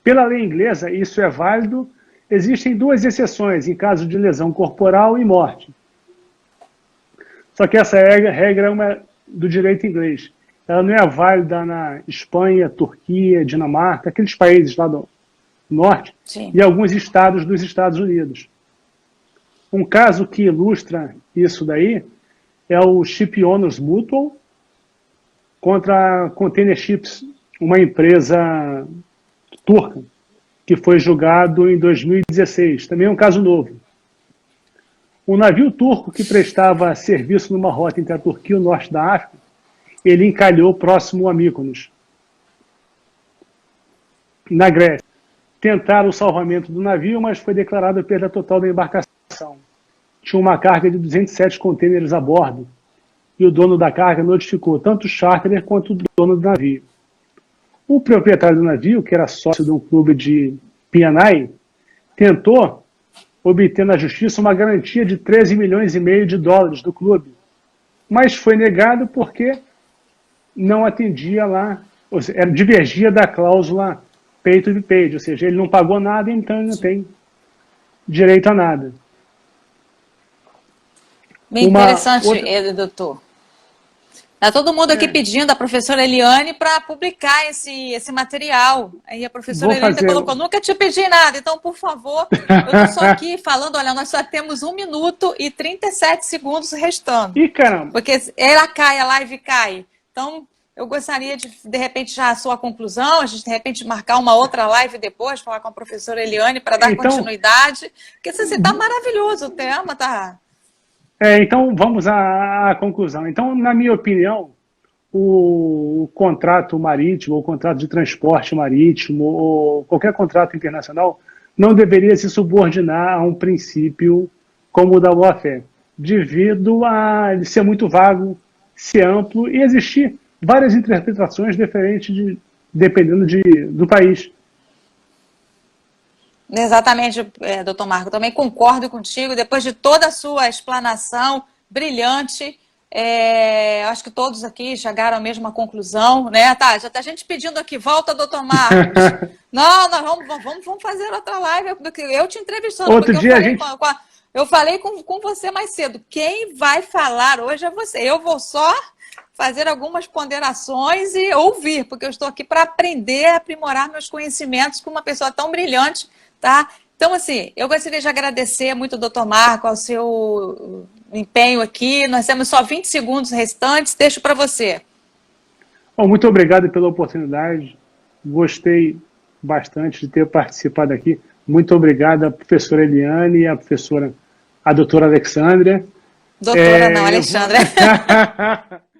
Pela lei inglesa, isso é válido. Existem duas exceções em caso de lesão corporal e morte. Só que essa regra é uma do direito inglês. Ela não é válida na Espanha, Turquia, Dinamarca, aqueles países lá do norte, sim, e alguns estados dos Estados Unidos. Um caso que ilustra isso daí é o Ship Owners Mutual contra a Container Ships, uma empresa turca, que foi julgado em 2016. Também é um caso novo. Um navio turco que prestava serviço numa rota entre a Turquia e o norte da África, ele encalhou próximo a Mykonos, na Grécia. Tentaram o salvamento do navio, mas foi declarada perda total da embarcação. Tinha uma carga de 207 contêineres a bordo, e o dono da carga notificou tanto o charterer quanto o dono do navio. O proprietário do navio, que era sócio de um clube de P&I, tentou obter na justiça uma garantia de 13 milhões e meio de dólares do clube, mas foi negado porque não atendia lá, ou seja, divergia da cláusula pay to be paid, ou seja, ele não pagou nada, então ele não tem direito a nada. Bem interessante, doutor. Está todo mundo aqui pedindo a professora Eliane para publicar esse material. Aí a professora Eliane colocou, nunca te pedi nada, então, por favor, eu estou só aqui falando, olha, nós só temos 1 minuto e 37 segundos restando. Ih, caramba! Porque ela cai, a live cai. Então, eu gostaria de repente, já a sua conclusão, a gente, de repente, marcar uma outra live depois, falar com a professora Eliane para dar continuidade. Porque assim, está maravilhoso o tema, tá? Então, vamos à conclusão. Então, na minha opinião, o contrato marítimo, o contrato de transporte marítimo, ou qualquer contrato internacional, não deveria se subordinar a um princípio como o da boa-fé, devido a ele ser muito vago, ser amplo e existir várias interpretações diferentes dependendo do país. Exatamente, doutor Marco, também concordo contigo, depois de toda a sua explanação brilhante, acho que todos aqui chegaram à mesma conclusão, né? Tá, já tá gente pedindo aqui, volta, doutor Marcos. Não, nós vamos fazer outra live, eu te entrevistando. Outro dia eu falei com você mais cedo, quem vai falar hoje é você, eu vou só fazer algumas ponderações e ouvir, porque eu estou aqui para aprender, aprimorar meus conhecimentos com uma pessoa tão brilhante. Tá? Então, assim, eu gostaria de agradecer muito ao doutor Marco, ao seu empenho aqui. Nós temos só 20 segundos restantes, deixo para você. Bom, muito obrigado pela oportunidade. Gostei bastante de ter participado aqui. Muito obrigado à professora Eliane e à doutora Alexandra. Doutora, não, Alexandra.